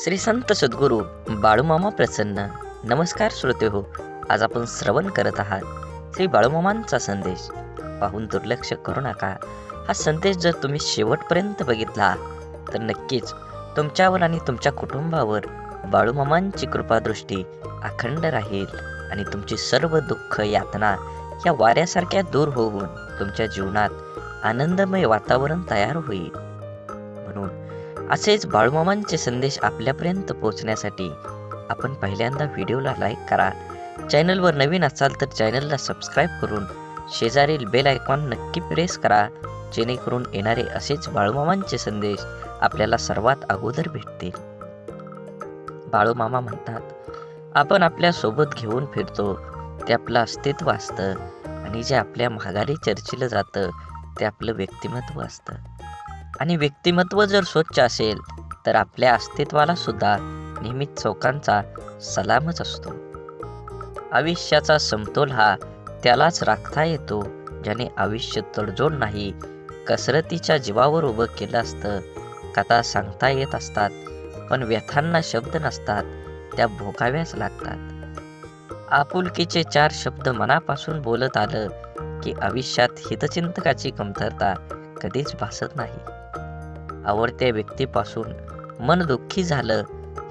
श्री संत सद्गुरू बाळूमामा प्रसन्न. नमस्कार श्रोते हो. आज आपण श्रवण करत आहात श्री बाळूमामांचा संदेश. पाहून दुर्लक्ष करू नका. हा संदेश जर तुम्ही शेवटपर्यंत बघितला तर नक्कीच तुमच्यावर आणि तुमच्या कुटुंबावर बाळूमामांची कृपादृष्टी अखंड राहील आणि तुमची सर्व दुःख यातना या वाऱ्यासारख्या दूर होऊन तुमच्या जीवनात आनंदमय वातावरण तयार होईल. म्हणून असेच बाळूमामांचे संदेश आपल्यापर्यंत पोहोचण्यासाठी आपण पहिल्यांदा व्हिडिओला लाईक करा. चॅनलवर नवीन असाल तर चॅनलला सबस्क्राईब करून शेजारील बेल आयकॉन नक्की प्रेस करा, जेणेकरून येणारे असेच बाळूमामांचे संदेश आपल्याला सर्वात अगोदर भेटतील. बाळूमामा म्हणतात, आपण आपल्या सोबत घेऊन फिरतो ते आपलं अस्तित्व असतं आणि जे आपल्या माघारी चर्चिलं जातं ते आपलं व्यक्तिमत्व असतं. आणि व्यक्तिमत्व जर स्वच्छ असेल तर आपल्या अस्तित्वाला सुद्धा नेहमीच चौकांचा सलामच असतो. आयुष्याचा समतोल हा त्यालाच राखता येतो ज्याने आयुष्य तडजोड नाही कसरतीच्या जीवावर उभं केलं असतं. कथा सांगता येत असतात पण व्यथांना शब्द नसतात, त्या भोगाव्याच लागतात. आपुलकीचे 4 शब्द मनापासून बोलत आलं की आयुष्यात हितचिंतकाची कमतरता कधीच भासत नाही. आवडत्या व्यक्तीपासून मन दुःखी झालं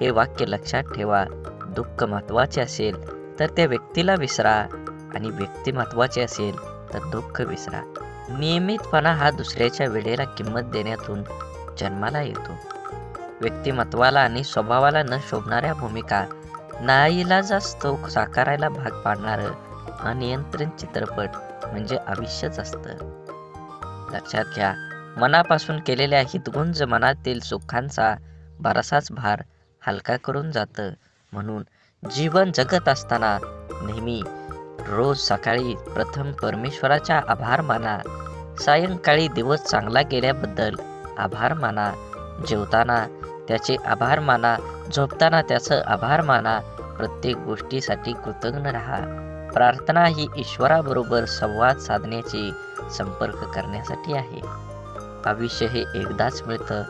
हे वाक्य लक्षात ठेवा. दुःख महत्त्वाचे असेल तर त्या व्यक्तीला विसरा आणि व्यक्ती महत्त्वाचे असेल तर दुःख विसरा. नियमितपणा हा दुसऱ्याच्या वेळेला किंमत देण्यातून जन्माला येतो. व्यक्तिमत्वाला आणि स्वभावाला न शोभणाऱ्या भूमिका नाईलाजास्तव साकारायला भाग पाडणारं अनियंत्रित चित्रपट म्हणजे आयुष्यच असतं. लक्षात घ्या, मनापासून केलेल्या हितगुंज मनातील सुखांचा बराचसाच भार हलका करून जातं. म्हणून जीवन जगत असताना नेहमी रोज सकाळी प्रथम परमेश्वराचा आभार माना, सायंकाळी दिवस चांगला गेल्याबद्दल आभार माना, जेवताना त्याचे आभार माना, झोपताना त्याचं आभार माना. प्रत्येक गोष्टीसाठी कृतज्ञ राहा. प्रार्थना ही ईश्वराबरोबर संवाद साधण्याची, संपर्क करण्यासाठी आहे. आयुष्य हे एकदाच मिळतं,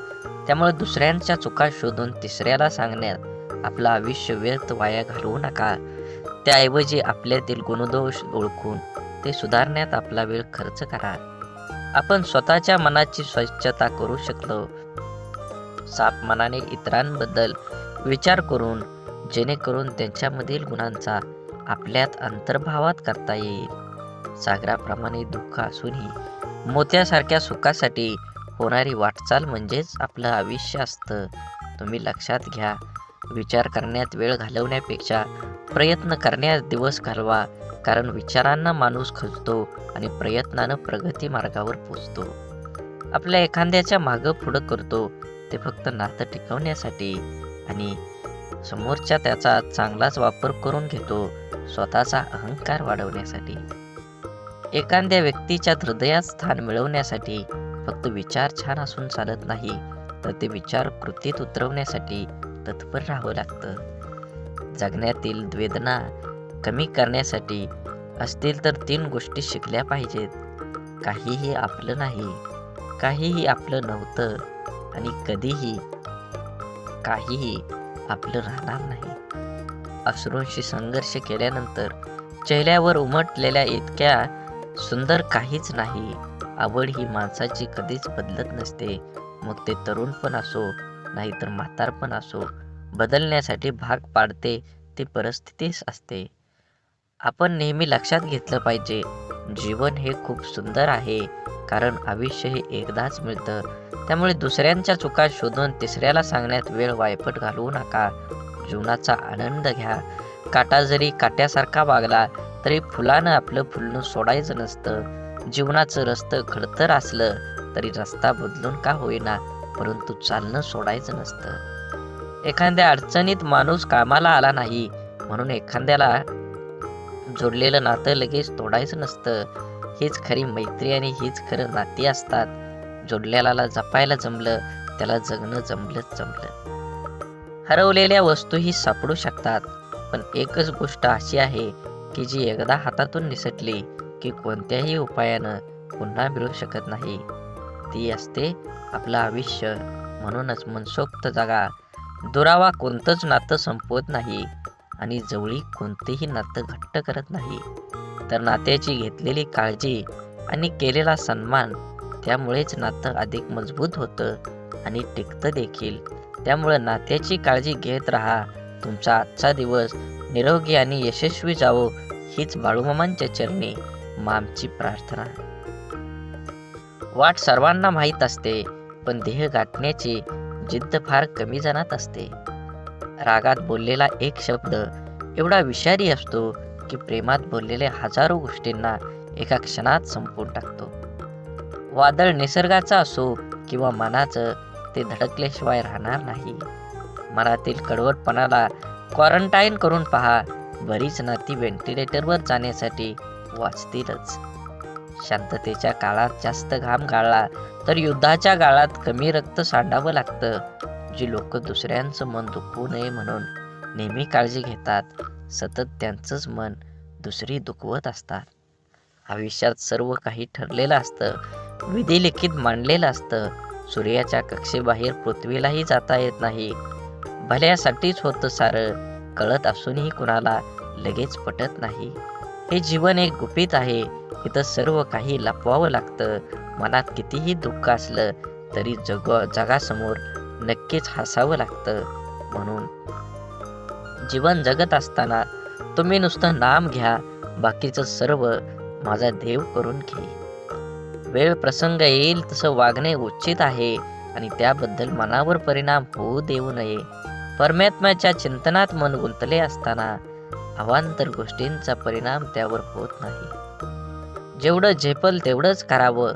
त्यामुळे दुसऱ्यांच्या चुका शोधून तिसऱ्याला सांगण्यात आपलं आयुष्य व्यर्थ वाया घालवू नका. त्याऐवजी आपल्यातील गुणदोष ओळखून ते सुधारण्यात आपला वेळ खर्च करा. आपण स्वतःच्या मनाची स्वच्छता करू शकलो साफ मनाने इतरांबद्दल विचार करून, जेणेकरून त्यांच्यामधील गुणांचा आपल्यात अंतर्भावात करता येईल. सागराप्रमाणे दुःख असूनही मोत्यासारख्या सुखासाठी होणारी वाटचाल म्हणजेच आपलं आयुष्य असतं. तुम्ही लक्षात घ्या, विचार करण्यात वेळ घालवण्यापेक्षा प्रयत्न करण्यात दिवस घालवा. कारण विचारांना माणूस खचतो आणि प्रयत्नानं प्रगती मार्गावर पोचतो. आपल्या एखाद्याच्या मागं पुढं करतो ते फक्त नातं टिकवण्यासाठी आणि समोरच्या त्याचा चांगलाच वापर करून घेतो स्वतःचा अहंकार वाढवण्यासाठी. एखाद्या व्यक्तीच्या हृदयात स्थान मिळवण्यासाठी फक्त विचार छान असून चालत नाही, तर ते विचार कृतीत उतरवण्यासाठी तत्पर राहावं लागतं. जगण्यातील वेदना कमी करण्यासाठी असतील तर 3 गोष्टी शिकल्या पाहिजेत. काहीही आपलं नाही, काहीही आपलं नव्हतं आणि कधीही काहीही आपलं राहणार नाही. अश्रूंशी संघर्ष केल्यानंतर चेहऱ्यावर उमटलेल्या इतक्या सुंदर काहीच नाही. आवड ही माणसाची कधीच बदलत नसते. मग ते तरुण पण असो नाहीतर म्हातारपण असो, बदलण्यासाठी भाग पाडते ती परिस्थितीच असते. आपण नेहमी लक्षात घेतलं पाहिजे, जीवन हे खूप सुंदर आहे, कारण आयुष्य हे एकदाच मिळतं. त्यामुळे दुसऱ्यांच्या चुका शोधून तिसऱ्याला सांगण्यात वेळ वायपट घालवू नका. जीवनाचा आनंद घ्या. काटा जरी काट्यासारखा वागला तरी फुलानं आपलं फुलणं सोडायचं नसतं. जीवनाचं रस्तं खडतर असलं तरी रस्ता बदलून का होईना, परंतु चालणं सोडायचं नसतं. एखाद्या अडचणीत माणूस कामाला आला नाही म्हणून एखाद्याला जोडलेलं नातं लगेच तोडायचं नसतं. हीच खरी मैत्री आणि हीच खरं नाती असतात. जोडलेल्याला जपायला जमलं त्याला जगणं जमलंच जमलं. हरवलेल्या वस्तूही सापडू शकतात, पण एकच गोष्ट अशी आहे की जी एकदा हातातून निसटली की कोणत्याही उपायानं पुन्हा मिळू शकत नाही. ती असते आपलं आयुष्य. म्हणूनच मनसोक्त जगा, दुरावा कोणतंच नातं संपवत नाही आणि जवळीक कोणतेही नातं घट्ट करत नाही, तर नात्याची घेतलेली काळजी आणि केलेला सन्मान, त्यामुळेच नातं अधिक मजबूत होतं आणि टिकतं देखील. त्यामुळं नात्याची काळजी घेत राहा. तुमचा आजचा दिवस निरोगी आणि यशस्वी जावो, हीच बाळूमामांच्या चरणी आमची प्रार्थना. वाट सर्वांना माहीत असते, पण देह गाठण्याची जिद्द फार कमी जणात असते. रागात बोललेला एक शब्द एवढा विषारी असतो की प्रेमात बोललेल्या हजारो गोष्टींना एका क्षणात संपवून टाकतो. वादळ निसर्गाचं असो किंवा मनाचं, ते धडकल्याशिवाय राहणार नाही. मनातील कडवटपणाला क्वारंटाईन करून पहा. बरीच नाती व्हेंटिलेटरवर जाण्यासाठी वाचतीलच. शांततेच्या काळात जास्त घाम गाळला तर युद्धाच्या काळात कमी रक्त सांडावं लागतं. जी लोक दुसऱ्यांचं मन दुखवू नये म्हणून नेहमी काळजी घेतात, सतत त्यांचंच मन दुसरी दुखवत असतात. आयुष्यात सर्व काही ठरलेलं असतं, विधिलिखित मांडलेलं असतं. सूर्याच्या कक्षेबाहेर पृथ्वीलाही जाता येत नाही. भल्यासाठीच होतं सारं, कळत असूनही कुणाला लगेच पटत नाही. हे जीवन एक गुपित आहे, इथं सर्व काही लपवावं लागतं. मनात कितीही दुःख असलं तरी जगासमोर नक्कीच हसावं लागतं. म्हणून जीवन जगत असताना तुम्ही नुसतं नाम घ्या, बाकीचं सर्व माझा देव करून घे. वेळ प्रसंग येईल तसं वागणे उचित आहे आणि त्याबद्दल मनावर परिणाम होऊ देऊ नये. परमात्म्याच्या चिंतनात मन गुंतले असताना अवांतर गोष्टींचा परिणाम त्यावर होत नाही. जेवढं झेपल तेवढंच करावं,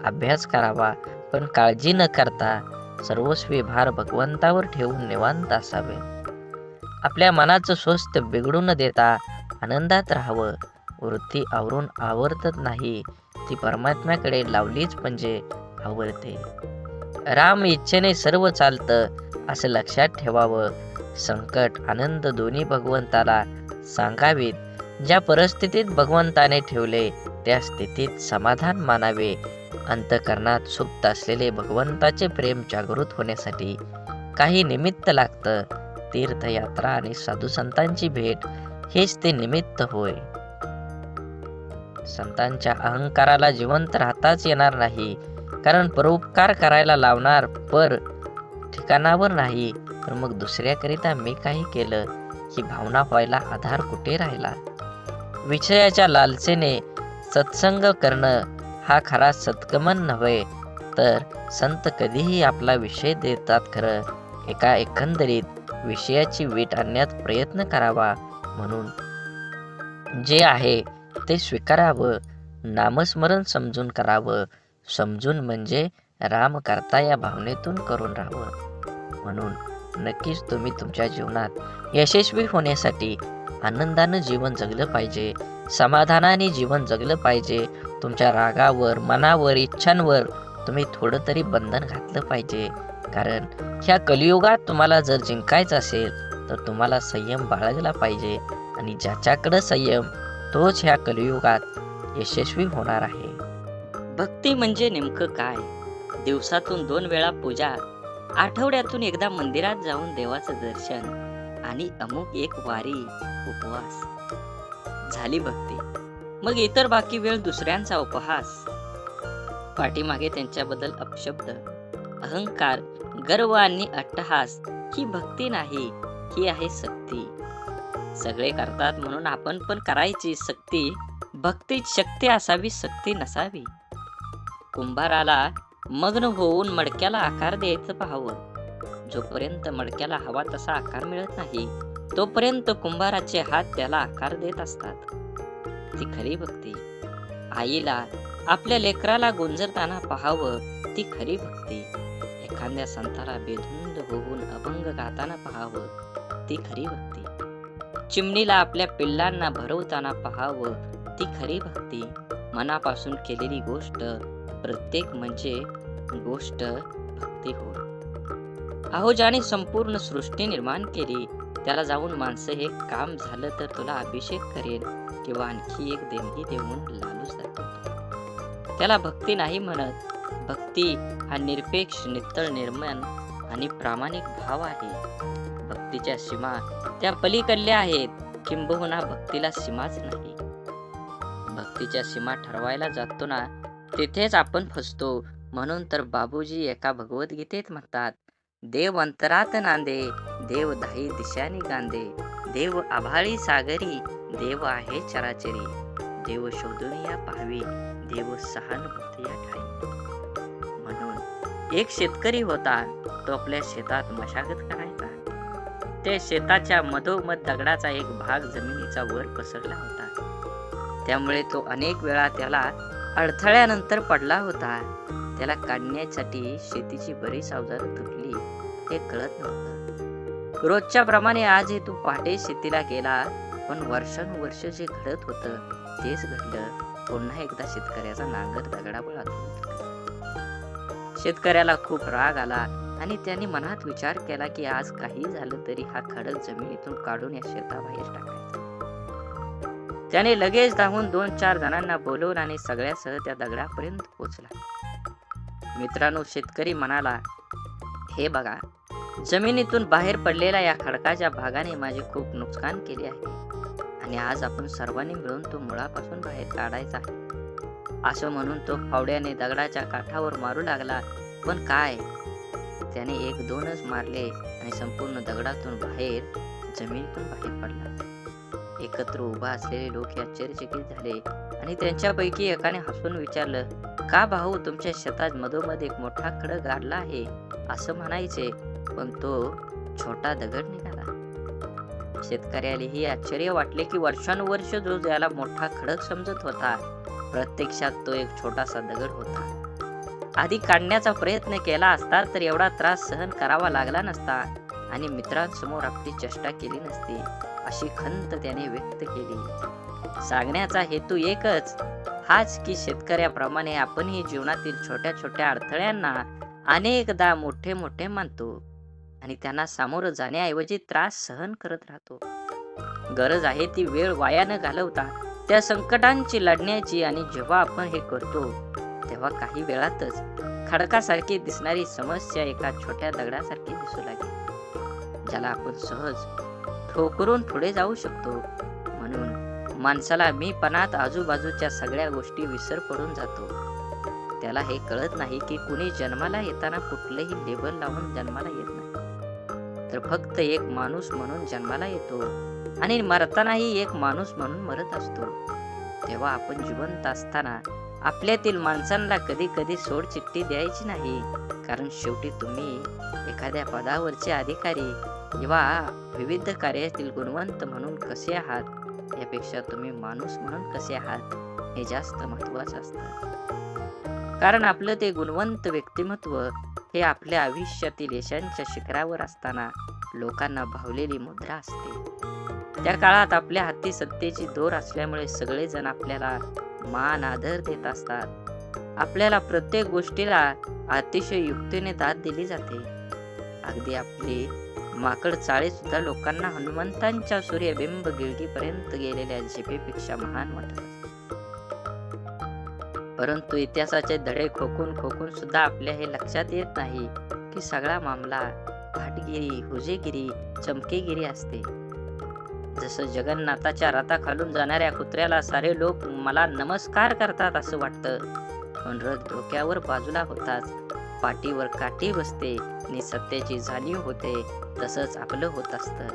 अभ्यास करावा, पण काळजी न करता सर्वस्वी भार भगवंतावर ठेवून निवांत असावे. आपल्या मनाचं स्वस्थ बिघडू न देता आनंदात राहावं. वृत्ती आवरून आवरतच नाही, ती परमात्म्याकडे लावलीच म्हणजे आवरते. राम इच्छेने सर्व चालतं असं लक्षात ठेवावं. संकट आनंद दोन्ही भगवंताला सांगावीत. ज्या परिस्थितीत भगवंताने ठेवले त्या स्थितीत समाधान मानावे. अंतःकरणात सुप्त असलेले भगवंताचे प्रेम जागृत होण्यासाठी काही निमित्त लागतं. तीर्थयात्रा आणि साधू संतांची भेट हेच ते निमित्त होय. संतांच्या अहंकाराला जिवंत राहताच येणार नाही, कारण परोपकार करायला लावणार पर ठिकाणावर नाही, तर मग दुसऱ्याकरिता मी काही केलं ही भावना व्हायला आधार कुठे राहिला. विषयाच्या लालसेने सत्संग करणं हा खरा सत्गमन नव्हे, तर संत कधीही आपला विषय देतात खरं. एका एकंदरीत विषयाची वीट आणण्यात प्रयत्न करावा. म्हणून जे आहे ते स्वीकारावं. नामस्मरण समजून करावं. समजून म्हणजे राम करता या भावनेतून करून राहावं. म्हणून नक्कीच तुम्ही तुमच्या जीवनात यशस्वी होण्यासाठी आनंदानं जीवन जगलं पाहिजे, समाधानाने जीवन जगलं पाहिजे. तुमच्या रागावर, मनावर, इच्छांवर तुम्ही थोडं तरी बंधन घातलं पाहिजे. कारण ह्या कलियुगात तुम्हाला जर जिंकायचं असेल तर तुम्हाला संयम बाळगला पाहिजे, आणि ज्याच्याकडं संयम तोच ह्या कलियुगात यशस्वी होणार आहे. भक्ती म्हणजे नेमकं काय? दिवसातून 2 वेळा पूजा, आठवड्यातून एकदा मंदिरात जाऊन देवाचं दर्शन आणि अमुक एक वारी, उपवास झाली भक्ती. मग इतर बाकी वेळ दुसऱ्यांचा उपहास. पाठीमागे त्यांच्याबद्दल अपशब्द, अहंकार, गर्व आणि अट्टहास ही भक्ती नाही, ही आहे सक्ती. सगळे करतात म्हणून आपण पण करायची सक्ती. भक्तीत शक्ती असावी, सक्ती नसावी. कुंभाराला मग्न होऊन मडक्याला आकार द्यायचं पाहावं. जोपर्यंत मडक्याला हवा तसा आकार मिळत नाही, तोपर्यंत कुंभाराचे हात त्याला आकार देत असतात. ती खरी भक्ती. आईला आपल्या लेकराला गुंजरताना पाहावं, ती खरी भक्ती. एखाद्या संताला बेधुंद होऊन अभंग गाताना पाहावं, ती खरी भक्ती. चिमणीला आपल्या पिल्लांना भरवताना पाहावं, ती खरी भक्ती. मनापासून केलेली गोष्ट प्रत्येक म्हणजे गोष्ट भक्ती होय. अहो, ज्याने संपूर्ण सृष्टी निर्माण केली त्याला जाऊन माणसं हे काम झालं तर तुला अभिषेक करेन किंवा आणखी एक देणगी देऊन लालूच दाखवतो, त्याला भक्ती नाही म्हणत. भक्ती हा निरपेक्ष, नित्तळ, निर्मळ आणि प्रामाणिक भाव आहे. भक्तीच्या सीमा त्या पलीकडल्या आहेत, किंबहुना भक्तीला सीमाच नाही. भक्तीच्या सीमा ठरवायला जातो ना, तिथेच आपण फसतो. म्हणून तर बाबूजी एका भगवद्गीतेत म्हणतात, देव अंतरात नांदे, देव धाई दिशानी गांदे, देव आभाळी सागरी, देव आहे चराचरी, देव शोधून या पाहावी, देव सहानुभूती या ठाई. म्हणून एक शेतकरी होता. तो आपल्या शेतात मशागत करायचा. त्या शेताच्या मधोमध दगडाचा एक भाग जमिनीचा वर पसरला होता. त्यामुळे तो अनेक वेळा त्याला अडथळ्यानंतर पडला होता. त्याला काढण्यासाठी शेतीची बरीच अवजारं तुटली हे कळत नव्हतं. रोजच्या प्रमाणे आजही तो पहाटे शेतीला गेला, पण वर्षानुवर्ष जे घडत होतं तेच घडलं. पुन्हा एकदा शेतकऱ्याचा नांगर दगडावर आदळून. शेतकऱ्याला खूप राग आला आणि त्यांनी मनात विचार केला की आज काही झालं तरी हा खडक जमिनीतून काढून या शेताबाहेर टाकायचा. त्याने लगेच धावून 2-4 जणांना बोलवून आणि सगळ्यासह त्या दगडापर्यंत पोहोचला. मित्रांनो, शेतकरी म्हणाला, हे बघा, जमिनीतून बाहेर पडलेल्या या खडकाच्या भागाने माझे खूप नुकसान केले आहे आणि आज आपण सर्वांनी मिळून तो मुळापासून बाहेर काढायचा आहे. असं म्हणून तो फावड्याने दगडाच्या काठावर मारू लागला. पण काय, त्याने 1-2च मारले आणि संपूर्ण दगडातून बाहेर जमिनीतून बाहेर पडला. एकत्र उभा असलेले लोक आश्चर्यचकित झाले आणि त्यांच्यापैकी एकाने हसून विचारलं, का भाऊ, तुमच्या शेतात मधोमध एक मोठा खडक गाडला आहे असं म्हणायचे, पण तो छोटा दगड निघाला. शेतकऱ्यालाही आश्चर्य वाटले की वर्षानुवर्ष जो त्याला मोठा खडक समजत होता, प्रत्यक्षात तो एक छोटासा दगड होता. आधी काढण्याचा प्रयत्न केला असता तर एवढा त्रास सहन करावा लागला नसता आणि मित्रांसमोर आपली चेष्टा केली नसती, अशी खंत त्याने व्यक्त केली. सांगण्याचा हेतू एकच, हाच की शेतकऱ्याप्रमाणे आपणही जीवनातील छोट्या छोट्या अडथळ्यांना अनेकदा मोठे मोठे मानतो आणि त्यांना सामोरं जाण्याऐवजी त्रास सहन करत राहतो. गरज आहे ती वेळ वाया न घालवता त्या संकटांची लढण्याची, आणि जेव्हा आपण हे करतो तेव्हा काही वेळातच खडकासारखी दिसणारी समस्या एका छोट्या दगडासारखी दिसू लागेल, ज्याला आपण सहज ठोकरून पुढे जाऊ शकतो. म्हणून माणसाला मीपणात आजूबाजूच्या सगळ्या गोष्टी विसर पडून जातो. त्याला हे कळत नाही की कुणी जन्माला येताना कुठलेही लेबल लावून जन्माला येत नाही, तर फक्त एक माणूस म्हणून जन्माला येतो आणि मरतानाही एक माणूस म्हणून मरत असतो. तेव्हा आपण जिवंत असताना आपल्यातील माणसांना कधी कधी सोड चिठ्ठी द्यायची नाही, कारण शेवटी तुम्ही एखाद्या पदावरचे अधिकारी किंवा विविध कार्यातील गुणवंत म्हणून कसे आहात यापेक्षा तुम्ही माणूस म्हणून कसे आहात हे जास्त महत्वाचं असतं. कारण आपलं ते गुणवंत व्यक्तिमत्व हे आपल्या आयुष्यातील यशांच्या शिखरावर असताना लोकांना भावलेली मुद्रा असते. त्या काळात आपल्या हाती सत्तेची दोर असल्यामुळे सगळेजण आपल्याला मान आदर देत असतात. आपल्याला प्रत्येक गोष्टीला अतिशय युक्तीने दाद दिली जाते. अगदी आपली माकड चाळे सुद्धा लोकांना हनुमंतांच्या सूर्यबिंब गिळगीपर्यंत गेलेल्या झेपेपेक्षा महान वाटत असते. परंतु इतिहासाचे धडे खोकून खोकून सुद्धा आपल्या हे लक्षात येत नाही की सगळा मामला भाटगिरी, हुजेगिरी, चमकेगिरी असते. जसं जगन्नाथाच्या रथाखालून जाणाऱ्या कुत्र्याला सारे लोक मला नमस्कार करतात असं वाटतं, पण रथ डोक्यावर बाजूला होताच पाठीवर काठी बसते आणि सत्याची जाणीव होते. तसंच आपलं होत असतं.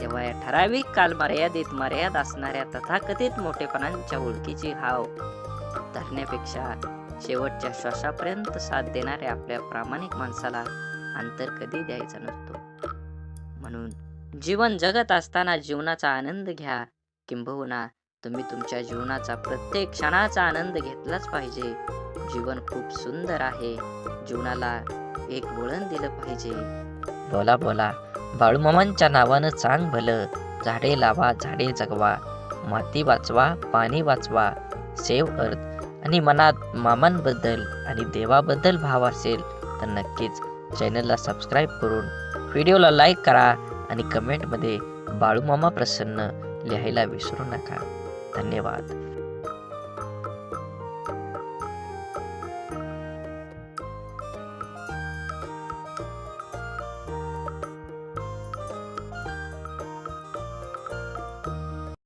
तेव्हा या ठराविक कालमर्यादेत मर्याद असणाऱ्या तथाकथित मोठेपणांच्या ओळखीची हाव धरण्यापेक्षा शेवटच्या श्वासापर्यंत साथ देणाऱ्या आपल्या प्रामाणिक माणसाला अंतर कधी द्यायचा नसतो. म्हणून जीवन जगत असताना जीवनाचा आनंद घ्या, किंबहुना तुम्ही तुमच्या जीवनाचा प्रत्येक क्षणाचा आनंद घेतलाच पाहिजे. जीवन खूप सुंदर आहे, जीवनाला एक वळण दिलं पाहिजे. बोला बोला, बाळूमामांच्या नावानं चांग भलं, झाडे लावा झाडे जगवा, माती वाचवा पाणी वाचवा, सेव्ह अर्थ. आणि मनात मामांबद्दल आणि देवाबद्दल भाव असेल तर नक्कीच चॅनलला सबस्क्राईब करून व्हिडिओला लाईक करा आणि कमेंटमध्ये बाळूमामा प्रसन्न लिहायला विसरू नका. धन्यवाद.